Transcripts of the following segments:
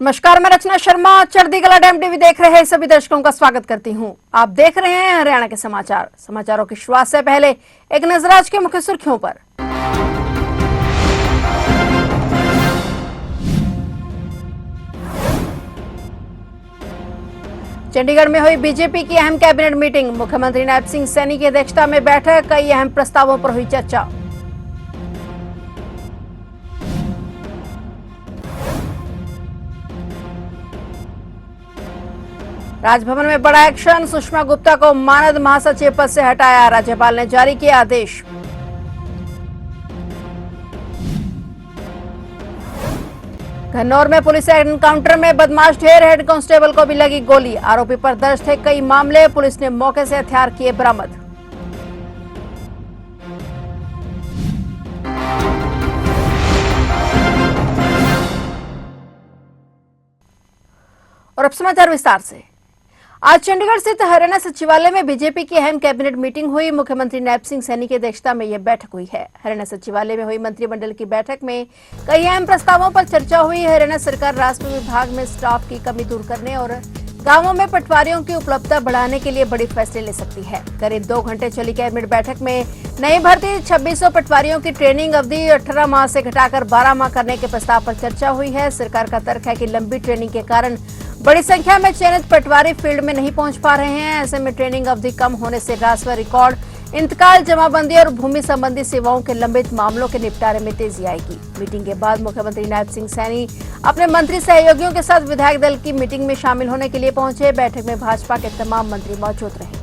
नमस्कार, मैं रचना शर्मा चढ़ती कला डैम टीवी देख रहे सभी दर्शकों का स्वागत करती हूं। आप देख रहे हैं हरियाणा के समाचारों की शुरुआत से पहले एक नजर आज के मुख्य सुर्खियों पर। चंडीगढ़ में हुई बीजेपी की अहम कैबिनेट मीटिंग। मुख्यमंत्री नैब सिंह सैनी की अध्यक्षता में बैठक, कई अहम प्रस्तावों पर हुई चर्चा। राजभवन में बड़ा एक्शन, सुषमा गुप्ता को मानद महासचिव पद से हटाया, राज्यपाल ने जारी किया आदेश। घन्नौर में पुलिस एनकाउंटर में बदमाश ढेर, हेड कांस्टेबल को भी लगी गोली। आरोपी पर दर्ज थे कई मामले, पुलिस ने मौके से हथियार किए बरामद। और अब समाचार विस्तार से। आज चंडीगढ़ स्थित हरियाणा सचिवालय में बीजेपी की अहम कैबिनेट मीटिंग हुई। मुख्यमंत्री नैब सिंह सैनी की अध्यक्षता में यह बैठक हुई है। हरियाणा सचिवालय में हुई मंत्रिमंडल की बैठक में कई अहम प्रस्तावों पर चर्चा हुई। हरियाणा सरकार राजस्व विभाग में स्टाफ की कमी दूर करने और गांवों में पटवारियों की उपलब्धता बढ़ाने के लिए बड़ी फैसले ले सकती है। करीब 2 घंटे चली कैबिनेट बैठक में नई भर्ती 2600 पटवारियों की ट्रेनिंग अवधि 18 माह से घटाकर 12 माह करने के प्रस्ताव पर चर्चा हुई है। सरकार का तर्क है कि लंबी ट्रेनिंग के कारण बड़ी संख्या में चयनित पटवारी फील्ड में नहीं पहुंच पा रहे हैं। ऐसे में ट्रेनिंग अवधि कम होने से राजस्व रिकॉर्ड, इंतकाल, जमाबंदी और भूमि संबंधी सेवाओं के लंबित मामलों के निपटारे में तेजी आएगी। मीटिंग के बाद मुख्यमंत्री नैब सिंह सैनी अपने मंत्री सहयोगियों के साथ विधायक दल की मीटिंग में शामिल होने के लिए पहुंचे। बैठक में भाजपा के तमाम मंत्री मौजूद रहे।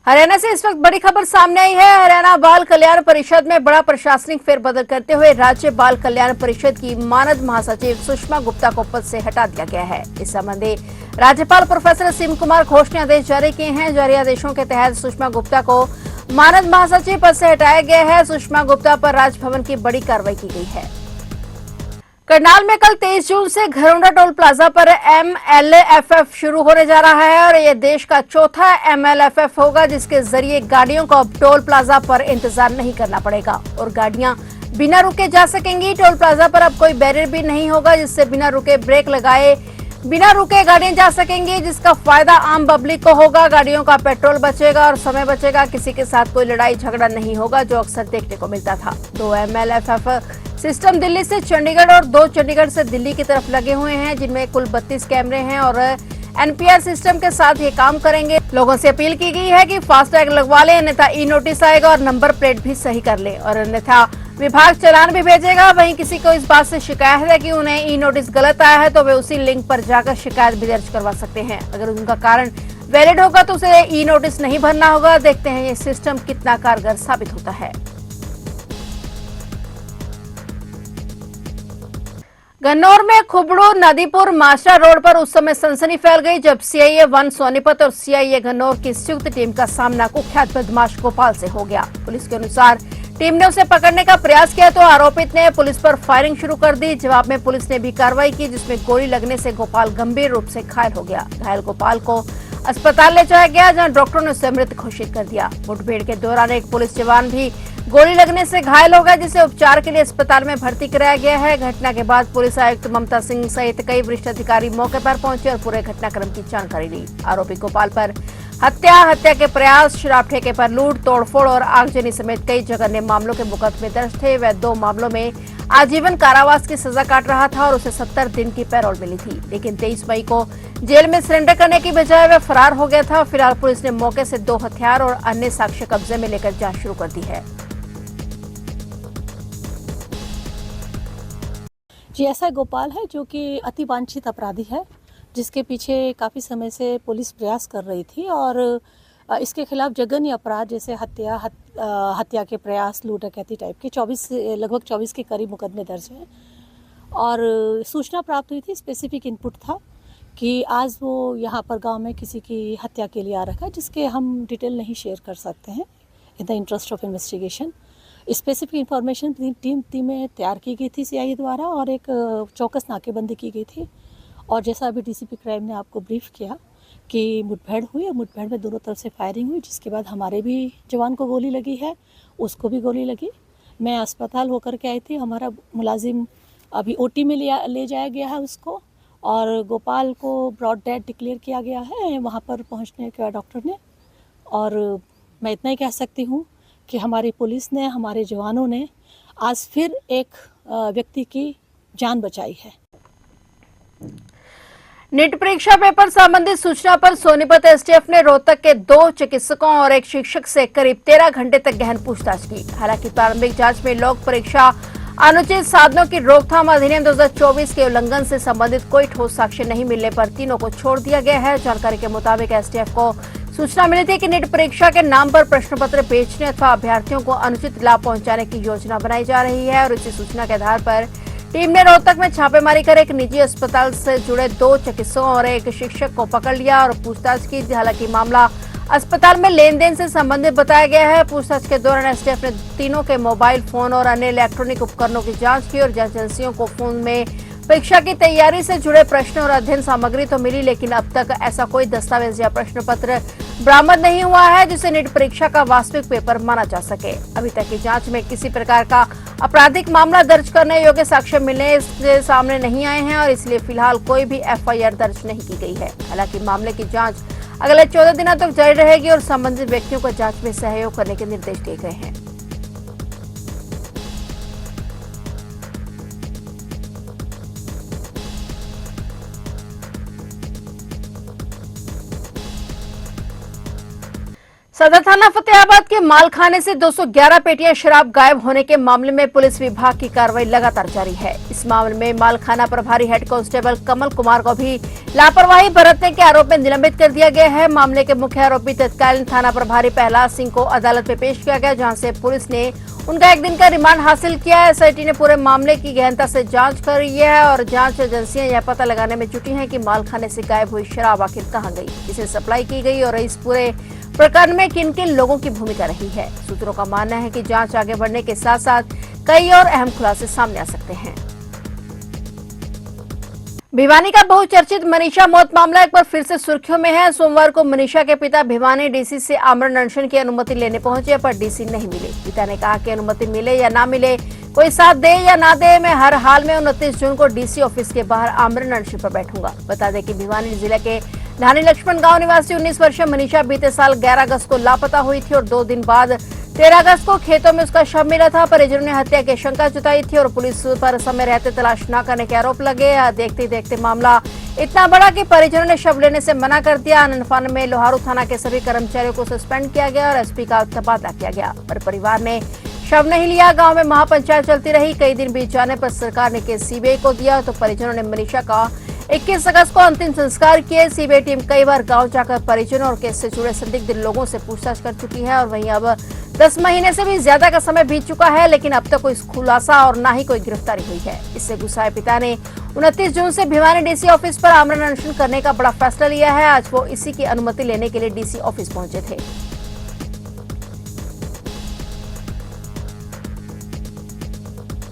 हरियाणा से इस वक्त बड़ी खबर सामने आई है। हरियाणा बाल कल्याण परिषद में बड़ा प्रशासनिक फेरबदल करते हुए राज्य बाल कल्याण परिषद की मानद महासचिव सुषमा गुप्ता को पद से हटा दिया गया है। इस संबंधी राज्यपाल प्रोफेसर शिव कुमार घोष ने आदेश जारी किए हैं। जारी आदेशों के तहत सुषमा गुप्ता को मानद महासचिव पद से हटाया गया है। सुषमा गुप्ता पर राजभवन की बड़ी कार्रवाई की गई है। करनाल में कल 23 जून से घरोंडा टोल प्लाजा पर MLFF शुरू होने जा रहा है और यह देश का चौथा MLFF होगा जिसके जरिए गाड़ियों को अब टोल प्लाजा पर इंतजार नहीं करना पड़ेगा और गाड़ियां बिना रुके जा सकेंगी। टोल प्लाजा पर अब कोई बैरियर भी नहीं होगा जिससे बिना रुके ब्रेक लगाए बिना रुके गाड़ियां जा सकेंगी, जिसका फायदा आम पब्लिक को होगा। गाड़ियों का पेट्रोल बचेगा और समय बचेगा। किसी के साथ कोई लड़ाई झगड़ा नहीं होगा जो अक्सर देखने को मिलता था। 2 MLFF सिस्टम दिल्ली से चंडीगढ़ और 2 चंडीगढ़ से दिल्ली की तरफ लगे हुए हैं जिनमें कुल 32 कैमरे हैं और NPR सिस्टम के साथ ये काम करेंगे। लोगों से अपील की गई है कि फास्टैग लगवा लें, अन्यथा ई नोटिस आएगा और नंबर प्लेट भी सही कर लें और अन्यथा विभाग चालान भी भेजेगा। वहीं किसी को इस बात से शिकायत है कि उन्हें ई नोटिस गलत आया है तो वे उसी लिंक पर जाकर शिकायत भी दर्ज करवा सकते हैं। अगर उनका कारण वैलिड होगा तो उसे ई नोटिस नहीं भरना होगा। देखते हैं ये सिस्टम कितना कारगर साबित होता है। गन्नौर में खुबड़ू नदीपुर माशरा रोड पर उस समय सनसनी फैल गई जब CIA 1 सोनीपत और CIA गन्नौर की संयुक्त टीम का सामना कुख्यात बदमाश गोपाल से हो गया। पुलिस के अनुसार टीम ने उसे पकड़ने का प्रयास किया तो आरोपित ने पुलिस पर फायरिंग शुरू कर दी। जवाब में पुलिस ने भी कार्रवाई की जिसमें गोली लगने से गोपाल गंभीर रूप से घायल हो गया। घायल गोपाल को अस्पताल ले जाया गया जहां डॉक्टरों ने उसे मृत घोषित कर दिया। मुठभेड़ के दौरान एक पुलिस जवान भी गोली लगने से घायल हो गया जिसे उपचार के लिए अस्पताल में भर्ती कराया गया है। घटना के बाद पुलिस आयुक्त ममता सिंह सहित कई वरिष्ठ अधिकारी मौके पर पहुंचे और पूरे घटनाक्रम की जानकारी ली। आरोपी गोपाल पर हत्या के प्रयास, शराब ठेके पर लूट, तोड़फोड़ और आगजनी समेत कई जघन्य मामलों के मुकदमे दर्ज थे। वह 2 मामलों में आजीवन कारावास की सजा काट रहा था और उसे 70 दिन की पैरोल मिली थी, लेकिन 23 मई को जेल में सरेंडर करने की बजाय वह फरार हो गया था। फिलहाल पुलिस ने मौके से 2 हथियार और अन्य साक्ष्य कब्जे में लेकर जांच शुरू कर दी है। जी, ऐसा गोपाल है जो कि अति वांछित अपराधी है जिसके पीछे काफ़ी समय से पुलिस प्रयास कर रही थी और इसके खिलाफ जघन्य अपराध जैसे हत्या के प्रयास, लूट डकैती टाइप के लगभग 24 के करीब मुकदमे दर्ज हैं। और सूचना प्राप्त हुई थी, स्पेसिफिक इनपुट था कि आज वो यहाँ पर गांव में किसी की हत्या के लिए आ रखा है जिसके हम डिटेल नहीं शेयर कर सकते हैं in the interest of investigation. Specific information team में तैयार की गई थी CIA द्वारा और एक चौकस नाकेबंदी की गई थी। और जैसा अभी DCP क्राइम ने आपको ब्रीफ किया कि मुठभेड़ हुई और मुठभेड़ में दोनों तरफ से फायरिंग हुई, जिसके बाद हमारे भी जवान को गोली लगी है, उसको भी गोली लगी। मैं अस्पताल होकर के आई थी। हमारा मुलाजिम अभी ओटी में ले जाया गया है उसको, और गोपाल को ब्रॉड डेड डिक्लेयर किया गया है वहाँ पर पहुँचने के बाद डॉक्टर ने। और मैं इतना ही कह सकती हूँ कि हमारी पुलिस ने, हमारे जवानों ने आज फिर एक व्यक्ति की जान बचाई है। नीट परीक्षा पेपर संबंधी सूचना पर सोनीपत एसटीएफ ने रोहतक के 2 चिकित्सकों और एक शिक्षक से करीब 13 घंटे तक गहन पूछताछ की। हालांकि प्रारंभिक जांच में लोक परीक्षा अनुचित साधनों की रोकथाम अधिनियम 2024 के उल्लंघन से संबंधित कोई ठोस साक्ष्य नहीं मिलने पर तीनों को छोड़ दिया गया है। जानकारी के मुताबिक एसटीएफ को सूचना मिली थी कि नीट परीक्षा के नाम पर प्रश्न पत्र बेचने अथवा अभ्यर्थियों को अनुचित लाभ पहुंचाने की योजना बनाई जा रही है, और इसी सूचना के आधार पर टीम ने रोहतक में छापेमारी कर एक निजी अस्पताल से जुड़े 2 चिकित्सकों और एक शिक्षक को पकड़ लिया और पूछताछ की। हालांकि मामला अस्पताल में लेन देन से संबंधित बताया गया है। पूछताछ के दौरान एसटीएफ ने तीनों के मोबाइल फोन और अन्य इलेक्ट्रॉनिक उपकरणों की जांच की और जांच एजेंसियों को फोन में परीक्षा की तैयारी से जुड़े प्रश्न और अध्ययन सामग्री तो मिली, लेकिन अब तक ऐसा कोई दस्तावेज या प्रश्न पत्र बरामद नहीं हुआ है जिसे नीट परीक्षा का वास्तविक पेपर माना जा सके। अभी तक की जांच में किसी प्रकार का आपराधिक मामला दर्ज करने योग्य साक्ष्य मिलने से सामने नहीं आए हैं और इसलिए फिलहाल कोई भी एफआईआर दर्ज नहीं की गई है। हालांकि मामले की जांच अगले 14 दिनों तक जारी रहेगी और संबंधित व्यक्तियों को जांच में सहयोग करने के निर्देश दिए गए हैं। सदर थाना फतेहाबाद के मालखाने से 211 पेटियां शराब गायब होने के मामले में पुलिस विभाग की कार्रवाई लगातार जारी है। इस मामले में मालखाना प्रभारी हेड कांस्टेबल कमल कुमार को भी लापरवाही बरतने के आरोप में निलंबित कर दिया गया है। मामले के मुख्य आरोपी तत्कालीन थाना प्रभारी प्रहलाद सिंह को अदालत में पेश किया गया, जहां से पुलिस ने उनका 1 दिन का रिमांड हासिल किया है। एसआईटी ने पूरे मामले की गहनता से जांच कर रही है और जांच एजेंसियां यह पता लगाने में जुटी हैं कि मालखाने से गायब हुई शराब आखिर कहां गई, किसे सप्लाई की गई और इस पूरे प्रकरण में किन किन लोगों की भूमिका रही है। सूत्रों का मानना है कि जांच आगे बढ़ने के साथ साथ कई और अहम खुलासे सामने आ सकते हैं। भिवानी का बहुचर्चित मनीषा मौत मामला एक बार फिर से सुर्खियों में है। सोमवार को मनीषा के पिता भिवानी डीसी से आमरण अनशन की अनुमति लेने पहुंचे, पर डीसी नहीं मिले। पिता ने कहा कि अनुमति मिले या ना मिले, कोई साथ दे या ना दे, मैं हर हाल में 29 जून को डीसी ऑफिस के बाहर आमरण अनशन पर बैठूंगा। बता दें कि भिवानी जिले के धानी लक्ष्मण गांव निवासी 19 वर्षीय मनीषा बीते साल 11 अगस्त को लापता हुई थी और 2 दिन बाद 13 अगस्त को खेतों में उसका शव मिला था। परिजनों ने हत्या की शंका जताई थी और पुलिस पर समय रहते तलाश न करने के आरोप लगे। देखते देखते मामला इतना बड़ा कि परिजनों ने शव लेने से मना कर दिया। आनंदफान में लोहारू थाना के सभी कर्मचारियों को सस्पेंड किया गया और एसपी का तबादला किया गया, पर परिवार ने शव नहीं लिया। गांव में महापंचायत चलती रही। कई दिन बीत जाने पर सरकार ने केस सीबीआई को दिया तो परिजनों ने मनीषा का 21 अगस्त को अंतिम संस्कार किए। सीबीआई टीम कई बार गांव जाकर परिजनों और केस से जुड़े संदिग्ध लोगों से पूछताछ कर चुकी है और वहीं अब 10 महीने से भी ज्यादा का समय बीत चुका है, लेकिन अब तक कोई खुलासा और न ही कोई गिरफ्तारी हुई है। इससे गुस्साए पिता ने 29 जून से भिवानी डीसी ऑफिस पर आमरण अनशन करने का बड़ा फैसला लिया है। आज वो इसी की अनुमति लेने के लिए डीसी ऑफिस पहुंचे थे।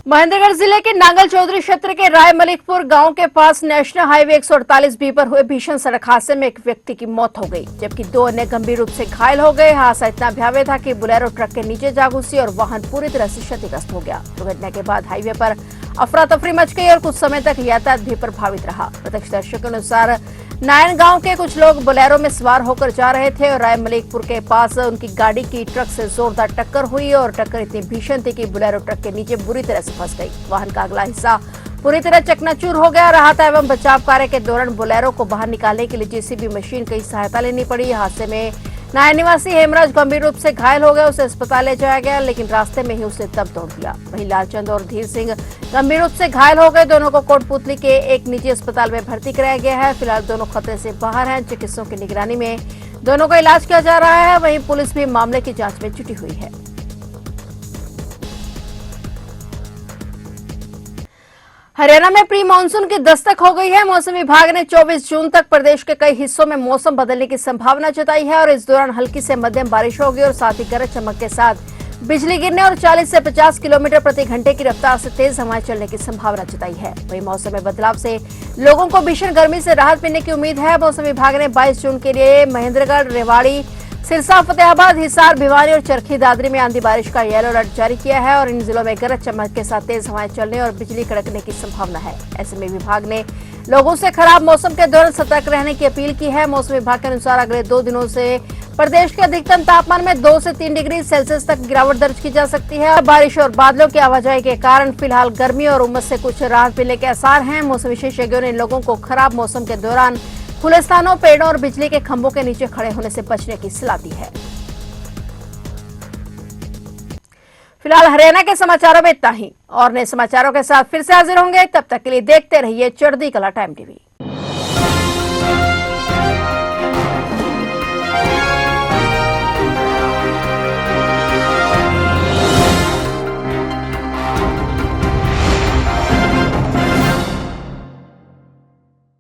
महेंद्रगढ़ जिले के नांगल चौधरी क्षेत्र के राय मलिकपुर गांव के पास नेशनल हाईवे 148B पर हुए भीषण सड़क हादसे में एक व्यक्ति की मौत हो गई, जबकि 2 अन्य गंभीर रूप से घायल हो गए। हादसा इतना भयावह था कि बोलेरो ट्रक के नीचे जा घुसी और वाहन पूरी तरह से क्षतिग्रस्त हो गया। दुर्घटना के बाद हाईवे पर अफरा तफरी मच गई और कुछ समय तक यातायात भी प्रभावित रहा। प्रत्यक्षदर्शियों के अनुसार नायन गांव के कुछ लोग बोलेरो में सवार होकर जा रहे थे और राय मलिकपुर के पास उनकी गाड़ी की ट्रक से जोरदार टक्कर हुई और टक्कर इतनी भीषण थी कि बोलेरो ट्रक के नीचे बुरी तरह से फंस गई। वाहन का अगला हिस्सा पूरी तरह चकनाचूर हो गया। राहत एवं बचाव कार्य के दौरान बोलेरो को बाहर निकालने के लिए जेसीबी मशीन की सहायता लेनी पड़ी। हादसे में नायन निवासी हेमराज गंभीर रूप से घायल हो गए। उसे अस्पताल ले जाया गया, लेकिन रास्ते में ही उसने दम तोड़ दिया। वहीं लालचंद और धीर सिंह गंभीर रूप से घायल हो गए। दोनों को कोटपुतली के एक निजी अस्पताल में भर्ती कराया गया है। फिलहाल दोनों खतरे से बाहर हैं। चिकित्सकों की निगरानी में दोनों का इलाज किया जा रहा है। वहीं पुलिस भी मामले की जांच में जुटी हुई है। हरियाणा में प्री मानसून की दस्तक हो गई है। मौसम विभाग ने 24 जून तक प्रदेश के कई हिस्सों में मौसम बदलने की संभावना जताई है और इस दौरान हल्की से मध्यम बारिश होगी और साथ ही गरज चमक के साथ बिजली गिरने और 40 से 50 किलोमीटर प्रति घंटे की रफ्तार से तेज हवाएं चलने की संभावना जताई है। वहीं मौसम में बदलाव से लोगों को भीषण गर्मी से राहत मिलने की उम्मीद है। मौसम विभाग ने 22 जून के लिए महेंद्रगढ़, रेवाड़ी, सिरसा, फतेहाबाद, हिसार, भिवानी और चरखी दादरी में आंधी बारिश का येलो अलर्ट जारी किया है और इन जिलों में गरज चमक के साथ तेज हवाएं चलने और बिजली कड़कने की संभावना है। ऐसे में विभाग ने लोगों से खराब मौसम के दौरान सतर्क रहने की अपील की है। मौसम विभाग के अनुसार अगले 2 दिनों से प्रदेश के अधिकतम तापमान में 2 से 3 डिग्री सेल्सियस तक गिरावट दर्ज की जा सकती है। बारिश और बादलों की आवाजाही के कारण फिलहाल गर्मी और उमस से कुछ राहत मिलने के आसार हैं। मौसम विशेषज्ञों ने लोगों को खराब मौसम के दौरान खुले स्थानों, पेड़ों और बिजली के खंभों के नीचे खड़े होने से बचने की सलाह दी है। फिलहाल हरियाणा के समाचारों में इतना ही और नए समाचारों के साथ फिर से हाजिर होंगे। तब तक के लिए देखते रहिए चढ़ती कला टाइम टीवी।